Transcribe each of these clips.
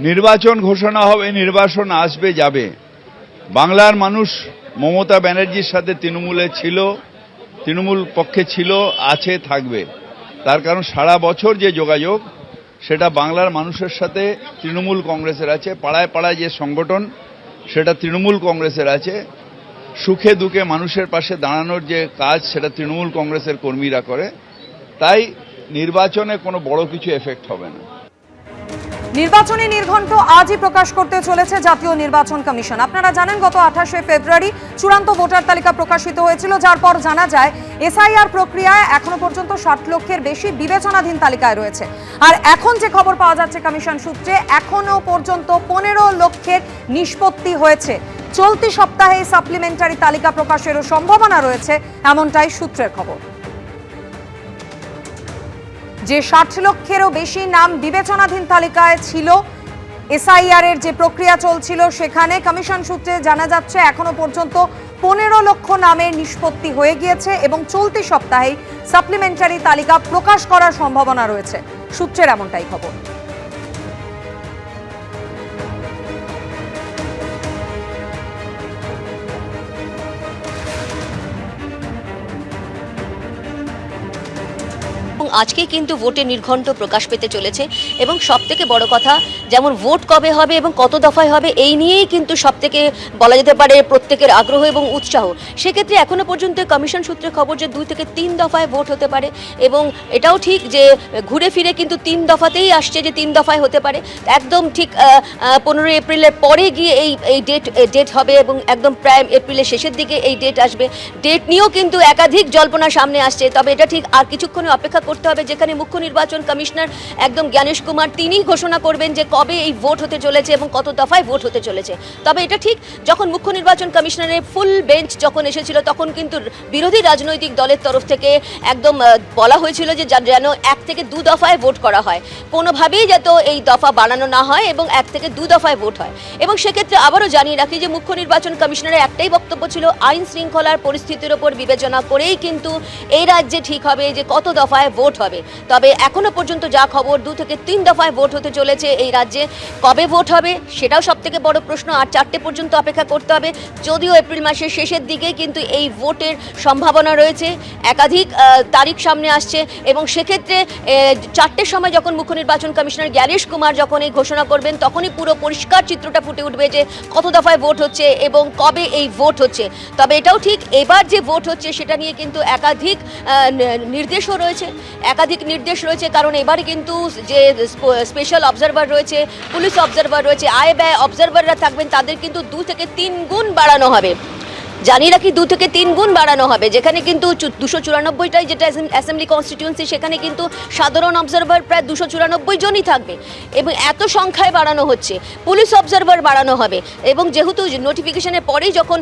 নির্বাচন ঘোষণা হবে, নির্বাচন আসবে যাবে। বাংলার মানুষ মমতা ব্যানার্জির সাথে তৃণমূলে ছিল, তৃণমূল পক্ষে ছিল, আছে, থাকবে। তার কারণ সারা বছর যে যোগাযোগ সেটা বাংলার মানুষের সাথে তৃণমূল কংগ্রেসের আছে। পাড়ায় পাড়ায় যে সংগঠন সেটা তৃণমূল কংগ্রেসের আছে। সুখে দুঃখে মানুষের পাশে দাঁড়ানোর যে কাজ সেটা তৃণমূল কংগ্রেসের কর্মীরা করে। তাই নির্বাচনে কোনো বড় কিছু এফেক্ট হবে না। নির্বাচনী নির্ঘণ্ট আজই প্রকাশ করতে চলেছে জাতীয় নির্বাচন কমিশন। আপনারা জানেন গত 28 ফেব্রুয়ারি চূড়ান্ত ভোটার তালিকা প্রকাশিত হয়েছিল, যার পর জানা যায় এসআইআর প্রক্রিয়ায় এখনো পর্যন্ত 60 লক্ষের বেশি বিবেচনাধীন তালিকায় রয়েছে। আর এখন যে খবর পাওয়া যাচ্ছে কমিশন সূত্রে, এখনো পর্যন্ত 15 লক্ষের নিষ্পত্তি হয়েছে। চলতি সপ্তাহে সাপ্লিমেন্টারি তালিকা প্রকাশেরও সম্ভাবনা রয়েছে, এমনটাই সূত্রের খবর। যে 60 লক্ষেরও বেশি নাম বিবেচনাধীন তালিকায় ছিল, এসআইআর এর যে প্রক্রিয়া চলছিল সেখানে কমিশন সূত্রে জানা যাচ্ছে এখনো পর্যন্ত 15 লক্ষ নামের নিষ্পত্তি হয়ে গিয়েছে এবং চলতি সপ্তাহে সাপ্লিমেন্টারি তালিকা প্রকাশ করার সম্ভাবনা রয়েছে। সূত্রের এমনটাই খবর। আজকে কিন্তু ভোটের নির্ঘণ্ট প্রকাশ পেতে চলেছে এবং সবথেকে বড় কথা, যেমন ভোট কবে হবে এবং কত দফায় হবে এই নিয়েই কিন্তু সবথেকে বলা যেতে পারে প্রত্যেকের আগ্রহ এবং উৎসাহ। সেক্ষেত্রে এখনো পর্যন্ত কমিশন সূত্রে খবর যে 2 থেকে 3 দফায় ভোট হতে পারে এবং এটাও ঠিক যে ঘুরে ফিরে কিন্তু 3 দফাতেই আসছে যে 3 দফায় হতে পারে। একদম ঠিক 15 এপ্রিলের পরে গিয়ে এই ডেট হবে এবং একদম প্রায় এপ্রিলের শেষের দিকে এই ডেট আসবে। ডেট নিয়েও কিন্তু একাধিক জল্পনা সামনে আসছে, তবে এটা ঠিক আর কিছুক্ষণে অপেক্ষা করতে হবে, যেখানে মুখ্য নির্বাচন কমিশনার একদম জ্ঞানেশ কুমার তিনি ঘোষণা করবেন যে কবে এই ভোট হতে চলেছে এবং কত দফায় ভোট হতে চলেছে। তবে এটা ঠিক, যখন মুখ্য নির্বাচন কমিশনারের ফুল বেঞ্চ যখন এসেছিল তখন কিন্তু বিরোধী রাজনৈতিক দলের তরফ থেকে একদম বলা হয়েছিল যে যেন 1 থেকে 2 দফায় ভোট করা হয়, কোনোভাবেই যাতে এই দফা বাড়ানো না হয় এবং 1 থেকে 2 দফায় ভোট হয়। এবং সেক্ষেত্রে আবারও জানিয়ে রাখি যে মুখ্য নির্বাচন কমিশনারের একটাই বক্তব্য ছিল, আইন শৃঙ্খলার পরিস্থিতির ওপর বিবেচনা করেই কিন্তু এই রাজ্যে ঠিক হবে যে কত দফায় ভোট হবে। তবে এখনো পর্যন্ত যা খবর 2 থেকে 3 দফায় ভোট হতে চলেছে এই রাজ্যে। কবে ভোট হবে সেটাও সবথেকে বড় প্রশ্ন, আর 4টে পর্যন্ত অপেক্ষা করতে হবে। যদিও এপ্রিল মাসের শেষের দিকে কিন্তু এই ভোটের সম্ভাবনা রয়েছে, একাধিক তারিখ সামনে আসছে এবং সেক্ষেত্রে 4টের সময় যখন মুখ্য নির্বাচন কমিশনার জ্ঞানেশ কুমার যখন এই ঘোষণা করবেন তখনই পুরো পরিষ্কার চিত্রটা ফুটে উঠবে যে কত দফায় ভোট হচ্ছে এবং কবে এই ভোট হচ্ছে। তবে এটাও ঠিক, এবার যে ভোট হচ্ছে সেটা নিয়ে কিন্তু একাধিক নির্দেশও রয়েছে, কারণ এবারে কিন্তু যে স্পেশাল অবজারভার রয়েছে, পুলিশ অবজারভার রয়েছে, আয় ব্যয় অবজারভাররা থাকবেন, তাদের কিন্তু 2 থেকে 3 গুণ বাড়ানো হবে। জানিয়ে রাখি 2 থেকে 3 গুণ বাড়ানো হবে, যেখানে কিন্তু 294টাই যেটা অ্যাসেম্বলি কনস্টিটিউয়েন্সি সেখানে কিন্তু সাধারণ অবজারভার প্রায় 294 জনই থাকবে এবং এত সংখ্যায় বাড়ানো হচ্ছে। পুলিশ অবজারভার বাড়ানো হবে এবং যেহেতু নোটিফিকেশনের পরেই যখন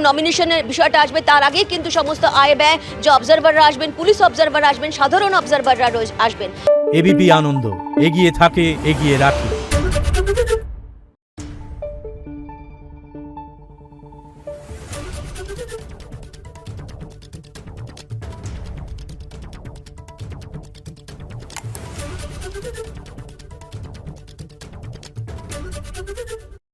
নমিনেশনের বিষয়টা আসবে তার আগেই কিন্তু সমস্ত আয় ব্যয় যে অবজারভাররা আসবেন, পুলিশ অবজারভার আসবেন, সাধারণ অবজারভাররা আসবেন। এবিপি আনন্দ, এগিয়ে থাকে, এগিয়ে রাখে।